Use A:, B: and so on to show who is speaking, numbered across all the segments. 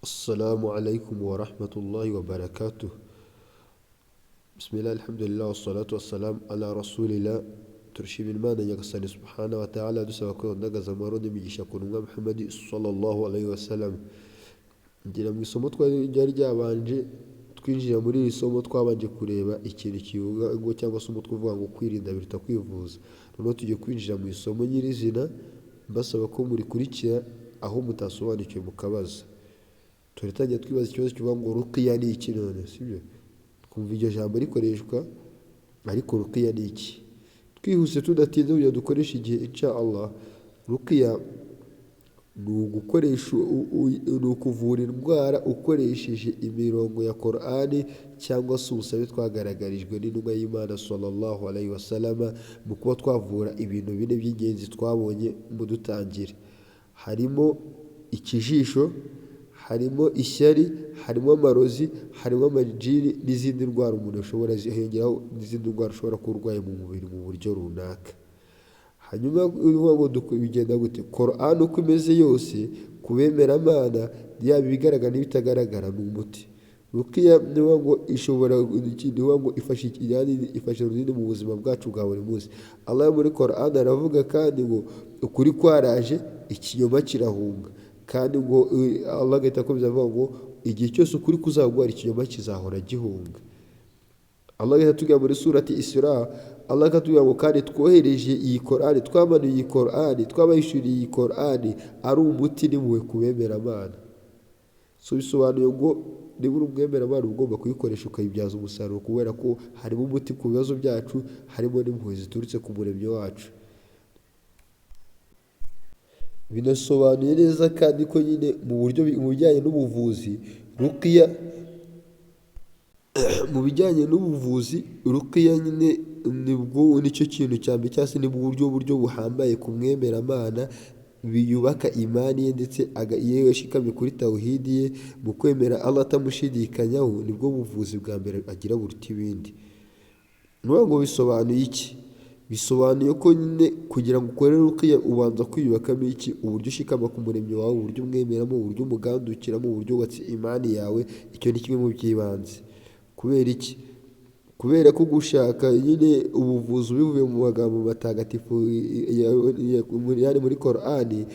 A: السلام عليكم ورحمة الله وبركاته. بسم الله الحمد لله والصلاة والسلام على رسول الله. turashima imana nyagasani subhanahu wa ta'ala dusaba ko ndagaza amahoro n'imigisha ku ntumwa Muhammad sallallahu alaihi wasallam. Ngira mu isomo ryari ryabanje twinjira muri iri somo twabanje kureba ikintu kivuga ngo cyangwa se umutwe uvuga ngo kwirinda biruta kwivuza. Noneho tugiye kwinjira mu isomo nyirizina mbasaba ko murikurikira aho mutasobanukiwe mukabaza. Turatangira twibaza ikibazo kivuga ngo ruqiya ni iki none, sibyo? Twumva iryo jambo rikoreshwa ariko ruqiya ni iki? Twihuse tudatinze kugira dukoresha igihe insha Allah. Ruqiya ni ukuvura indwara ukoresheje imirongo ya Qur'ani cyangwa se ubusabe twagaragarijwe n'intumwa y'Imana sallallahu alaihi wasallam mu kuba twavura ibintu bine by'ingenzi twabonye mu dutangire. Harimo ikijisho, harimo ishyari, harimo amarozi, harimo amajini n'izindi ndwara umuntu ashobora zihengeraho n'izindi ndwara ushobora kuba urwaye mu mubiri mu buryo runaka. Hanyuma ngo bigenda gute? Qur'an uko imeze yose kubemera Imana yaba ibigaragara n'ibitagaragara ni umuti. Ruqiya niyo ngo ishobora niyo ngo ifasha runini mu buzima bwacu bwa buri munsi. Allah muri Qur'an aravuga kandi ngo ukuri kwaraje ikinyoma kirahunga. Kandi ngo Allah agahita akomeza avuga ngo igihe cyose ukuri kuzagwara ikinyoma kizahora gihunga. Allah agahita atubwira muri surati Isra, Allah akatubwira ngo kandi twohereje iyi Qur'ani, twamanuye iyi Qur'ani, twabayishuriye iyi Qur'ani ari umuti n'impuhwe kubemera Imana. So bisobanuye ngo niba uri umwemera Imana ugomba kuyikoresha ukayibyaza umusaruro kubera ko harimo umuti ku bibazo byacu, harimo n'impuhwe ziturutse ku muremyi wacu. Binasobanuye neza kandi ko nyine mu bijyanye n'ubuvuzi ruqiya mu bijyanye n'ubuvuzi ruqiya nyine nicyo kintu cya mbere cyangwa se ni buryo buhambaye ku mwemera Imana biyubaka imani ye ndetse yewe ashikamye kuri tawhidi ye mu kwemera Allah atamushidikanyaho, nibwo buvuzi bwa mbere agira buruta ibindi. Ngo bisobanuye iki? Bisobanuye ko nyine kugira ngo ukore ruqiya ubanza kwiyubakamo iki? Uburyo ushikama ku muremyi wawe, uburyo umwemeramo, uburyo umugandukiramo, uburyo wubatse imani yawe. Icyo ni kimwe mu by'ibanze. Kubera iki? Kubera ko gushaka nyine ubuvuzi bivuye mu magambo matagatifu yari muri Qur'ani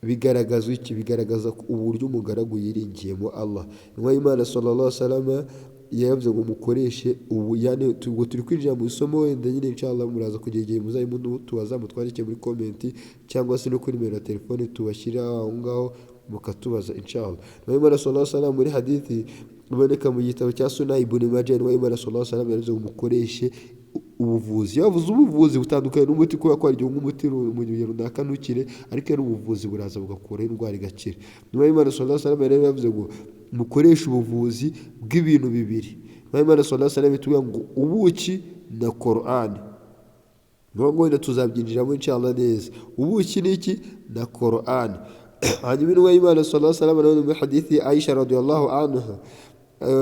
A: bigaragaza iki? Bigaragaza uburyo umugaragu yiringiyemo Allah. Intumwa y'Imana sallallahu alaihi wasallam yavuze ngo mukoreshe ubu, yani turi kwinjira mu isomo wenda nyine inshallah muraza kugira igihe muzayimo tubaza mutwandike muri comment cyangwa se no kuri nimero ya telefone tubashyira aho ngaho mukatubaza inshallah. Intumwa y'Imana sallallahu alaihi wasallam muri hadithi iboneka mu gitabo cya Sunan Ibn Majah, Intumwa y'Imana sallallahu alaihi wasallam yavuze ngo mukoreshe ubuvuzi. Yavuze ubuvuzi butandukanye n'umuti kuba kwari nk'umuti mu gihe runaka ntukire, ariko ari ubuvuzi buraza bugakura indwara igakira. Intumwa y'Imana sallallahu alaihi wasallam yavuze ngo mukoreshe ubuvuzi bw'ibintu bibiri. Intumwa y'Imana sallallahu alaihi wasallam itubwira ngo ubuki na Qur'an. Ngo wenda tuzabyinjiramo inshallah neza. Ubuki ni iki? Na Qur'an. Hanyuma Intumwa y'Imana sallallahu alaihi wasallam muri hadithi Aisha radhiyallahu anha,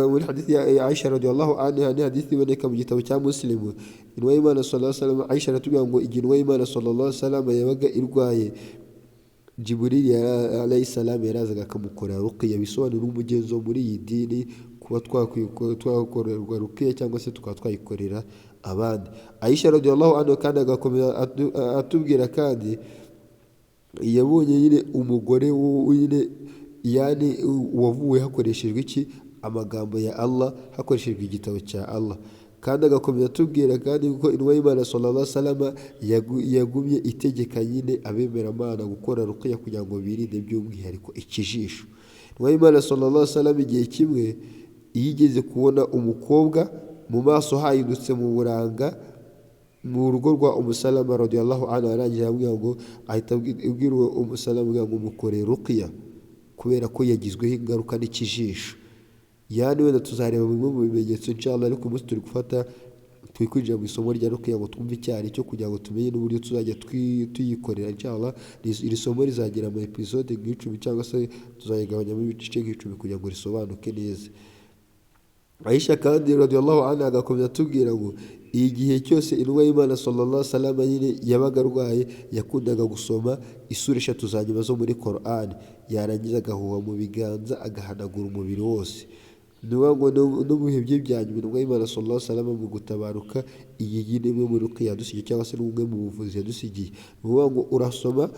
A: muri hadithi Aisha radhiyallahu anha ni hadithi iboneka mu gitabo cya Muslim. Intumwa y'Imana sallallahu alaihi wasallam Aisha aratubwira ngo igihe Intumwa y'Imana sallallahu alaihi wasallam yabaga irwaye, Jibril alayhi salam yarazaga akamukorera ruqiya. Bisobanura umugenzo muri iyi dini kuba twakorerwa ruqiya cyangwa se tukaba twayikorera abandi. Aisha radhiyallahu anha kandi agakomeza atubwira kandi yabonye nyine umugore nyine yani wavuwe hakoreshejwe iki? Amagambo ya Allah, hakoreshejwe igitabo cya Allah. Kandi agakomeza atubwira kandi ko Intumwa y'Imana sallallahu alaihi wasallam yagumye itegeka nyine abemera Imana gukora ruqiya kugira ngo birinde by'umwihariko ikijisho. Intumwa y'Imana sallallahu alaihi wasallam igihe kimwe yigeze kubona umukobwa mu maso hahindutse mu buranga mu rugo rwa Salama radhiyallahu anhu, arangije amubwira ngo ahita abwira Salama ngo mukore ruqiya kubera ko yagizweho ingaruka n'ikijisho. Yani wenda tuzareba bimwe mu bimenyetso inshallah, ariko umunsi turi gufata twikwinjira mu isomo rya ruqiya ngo twumve icyari cyo kugira ngo tumenye n'uburyo tuzajya tuyikorera inshallah. Iri somo rizagira ama episode nk'icumi cyangwa se tuzayigabanyamo ibice nk'icumi kugira ngo risobanuke neza. Aisha kandi radiyallahu anha agakomeza atubwira ngo igihe cyose intumwa y'Imana sallallahu alaihi wasallam nyine yabaga arwaye yakundaga gusoma isura 3 za nyuma zo muri Qur'an, yarangiza agahuha mu biganza agahanagura umubiri wose. Niyo ngo no mu bihe bye bya nyuma intumwa y'Imana sallallahu alaihi wasallam mu gutabaruka, iyi ni imwe mu ruqya yadusigiye cyangwa se n'umwe mu buvuzi yadusigiye. Niyo ngo urasoma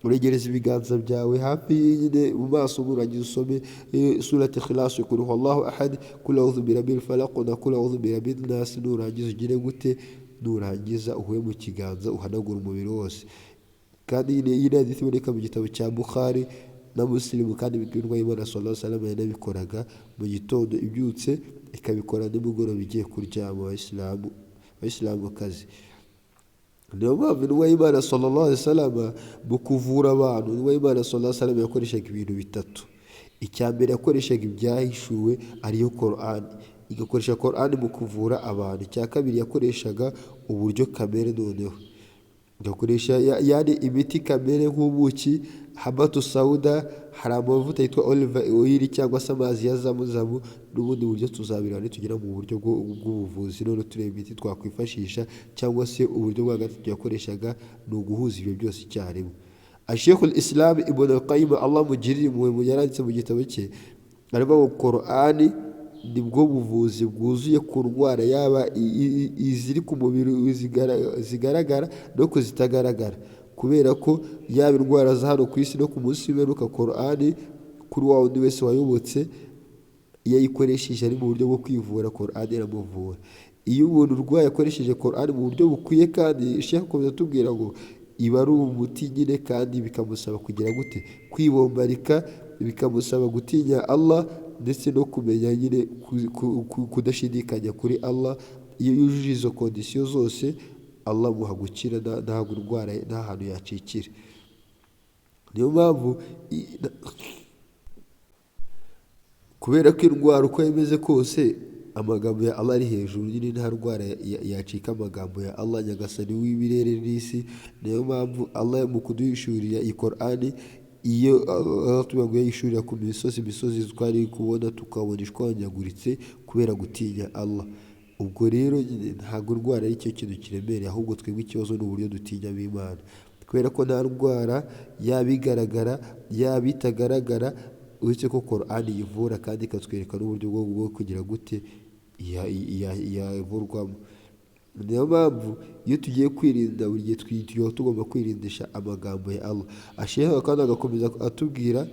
A: uregereza ibiganza byawe hafi nyine mu maso nurangiza usome surati Ikhlas, qul huwallahu ahad, qul a'udhu birabbil falaq na qul a'udhu birabbin nas, nurangiza ugire gute, nurangiza uhuye mu kiganza uhanagura umubiri wose. Kandi iyi ni hadith iboneka mu gitabo cya Bukhari na Muslim, kandi intumwa y'Imana sallallahu alaihi wasallam yanabikoraga mu gitondo ibyutse, ikabikora nimugoroba igiye kuryama. Abayisilamu kazi, niyo mpamvu intumwa y'Imana sallallahu alaihi wasallam mu kuvura abantu, intumwa y'Imana sallallahu alaihi wasallam yakoreshaga ibintu bitatu. Icya mbere yakoreshaga ibyahishuwe ariyo Qur'an, igakoresha Qur'an mu kuvura abantu. Icya kabiri yakoreshaga uburyo kamere, noneho igakoresha yani imiti kamere nk'ubuki, habatu sauda, hari amavuta yitwa olive oil cyangwa se amazi ya zamuzamu, n'ubundi buryo tuzabirana nitugera mu buryo bw'ubuvuzi. None tureba imiti twakwifashisha cyangwa se uburyo bwa gatatu yakoreshaga ni uguhuza ibyo byose icyarimwe. Sheikhul Islam Ibn al-Qayyim Allah mugirire impuhwe yaranditse mu gitabo cye aravuga ngo Qur'ani nibwo buvuzi bwuzuye ku ndwara, yaba iziri ku mubiri zigaragara no kuzitagaragara, kubera ko yaba indwara za hano ku isi no ku munsi w'imperuka Qur'ani kuri wa wundi wese wayobotse iyo ayikoresheje ari mu buryo bwo kwivura Qur'ani iramuvura. Iyo umuntu urwaye akoresheje Qur'ani mu buryo bukwiye, kandi Sheikh akomeza atubwira ngo iba ari umuti nyine, kandi bikamusaba kugira gute, kwibombarika, bikamusaba gutinya Allah ndetse no kumenya nyine kudashidikanya kuri Allah. Iyo yujuje izo kondisiyo zose Allah amuha gukira, ntabwo indwara nta hantu yacikira. Niyo mpamvu kubera ko indwara uko yameze kose amagambo ya Allah ari hejuru, nyine nta ndwara yacika amagambo ya Allah nyagasani w'ibirere n'isi. Niyo mpamvu Allah mu kuduhishurira iyi Qur'ani, iyo tuvuga ngo yayishurira ku imisozi twari kubona tukabona ishwanyaguritse kubera gutinya Allah. Ubwo rero ntabwo indwara ari cyo kintu kiremereye, ahubwo twebwe ikibazo ni uburyo dutinya Imana, kubera ko nta ndwara yaba igaragara yaba itagaragara uretse ko Qur'ani yivura, kandi ikatwereka n'uburyo bwo kugira gute yavurwamo. Niyo mpamvu iyo tugiye kwirinda buri gihe tugomba kwirindisha amagambo ya Allah. Ashaka kandi agakomeza atubwira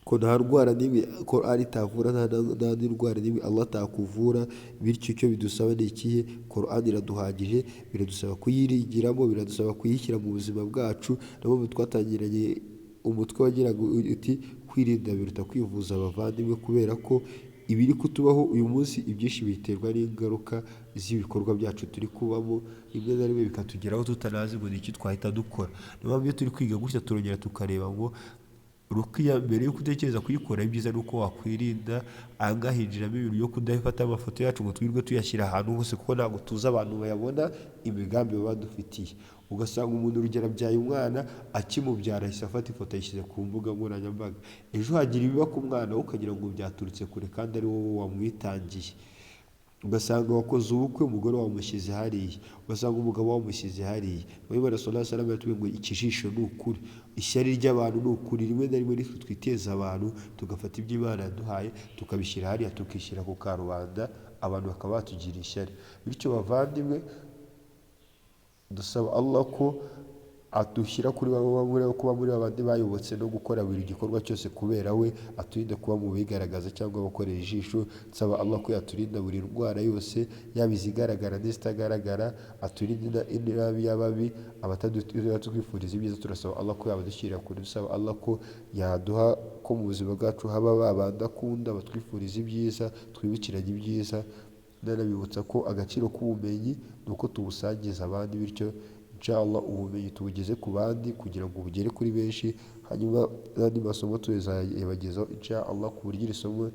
A: ko nta ndwara n'imwe Qur'ani itavura, nta ndwara n'imwe Allah atakuvura. Bityo icyo bidusaba ni ikihe? Qur'ani iraduhagije, biradusaba kuyiringiramo, biradusaba kuyishyira mu buzima bwacu. Niyo mpamvu twatangiranye umutwe wagiraga uti kwirinda biruta kwivuza abavandimwe, kubera ko ibiri kutubaho uyu munsi ibyinshi biterwa n'ingaruka z'ibikorwa byacu turi kubamo, rimwe na rimwe bikatugeraho tutanazi ngo ni iki twahita dukora. Niyo mpamvu iyo turi kwiga gutya turongera tukareba ngo rukiya mbere yo kutekereza kuyikora, ibyiza ni uko wakwirinda ahangahinjiramo ibintu byo kudafata amafoto yacu ngo twirirwe tuyashyira ahantu hose, kuko ntabwo tuzi abantu bayabona imigambi baba badufitiye. Ugasanga umuntu urugero abyaye umwana, akimubyara ahise afata ifoto ayishyize ku mbuga nkoranyambaga, ejo hagira ibiba ku mwana we ukagira ngo byaturutse kure kandi ari wowe wamwitangiye. Ugasanga wakoze ubukwe umugore wamushyize hariya, ugasanga umugabo wamushyize hariya. Muhammad sallallahu alaihi wasallam yatubwiye ngo ikijisho ni ukuri, ishyari ry'abantu ni ukuri. Rimwe na rimwe nitwe twiteza abantu tugafata ibyo Imana yaduhaye tukabishyira hariya, tukishyira ku karubanda, abantu bakaba batugira ishyari. Bityo bavandimwe, dusaba Allah ko adushyira kuri kuba muri abandi bayobotse no gukora buri gikorwa cyose kubera we, aturinda kuba mu bigaragaza cyangwa abakorera ijisho. Nsaba Allah ko yaturinda buri ndwara yose, yaba izigaragara n'izitagaragara, aturinda inabi y'ababi, abatadutwifuriza ibyiza. Turasaba Allah ko yabadushyirira kure, dusaba Allah ko yaduha ko mu buzima bwacu haba babandi akunda batwifuriza ibyiza, twibukiranye ibyiza. Nanabibutsa ko agaciro k'ubumenyi ni uko tubusangiza abandi, bityo inshallah ubumenyi tubugeze ku bandi kugira ngo bugere kuri benshi. Hanyuma n'andi masomo tuzayabagezaho inshallah, ku buryo iri somo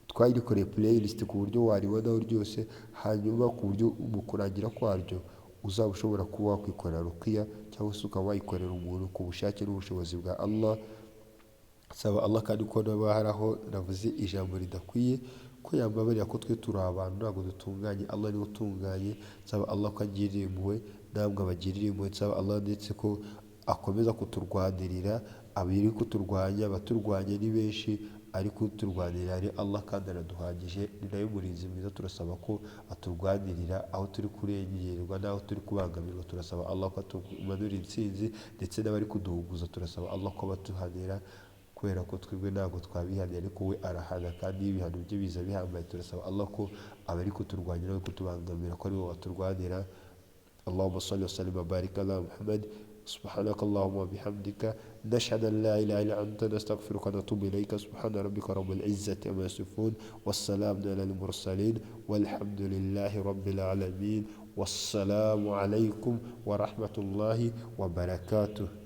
A: twarikoreye playlist ku buryo waribonaho ryose, hanyuma ku buryo mu kurangira kwaryo uzaba ushobora kuba wakwikorera rukiya cyangwa se ukaba wayikorera umuntu ku bushake n'ubushobozi bwa Allah saba Allah kandi ko naba hari aho navuze ijambo ridakwiye ko yambabarira ko twe turi abantu ntabwo dutunganye, Allah niwe utunganye. Nsaba Allah ko agirira impuhwe namwe abagirira impuhwe. Nsaba Allah ndetse ko akomeza kuturwanirira, abiri kuturwanya, abaturwanya ni benshi ariko uturwanirira ari Allah kandi araduhagije, ni nawe murinzi mwiza. Turasaba ko aturwanirira aho turi kurengerwa n'aho turi kubangamirwa, turasaba Allah ko atumanurira intsinzi, ndetse n'abari kuduhuguza turasaba Allah ko abatuhanira, kubera ko twebwe ntabwo twabihanira ariko we arahana kandi iyo ibihano bye biza bihambaye. Turasaba Allah ko abari kuturwanya no kutubangamira ko ari wowe waturwanira. Allahumma salli wa sallim wa barik ala Muhammad. سبحانك اللهم وبحمدك نشهد أن لا إله إلا أنت نستغفرك ونتوب إليك. سبحان ربك رب العزة عما يصفون والسلام على المرسلين والحمد لله رب العالمين والسلام عليكم ورحمة الله وبركاته.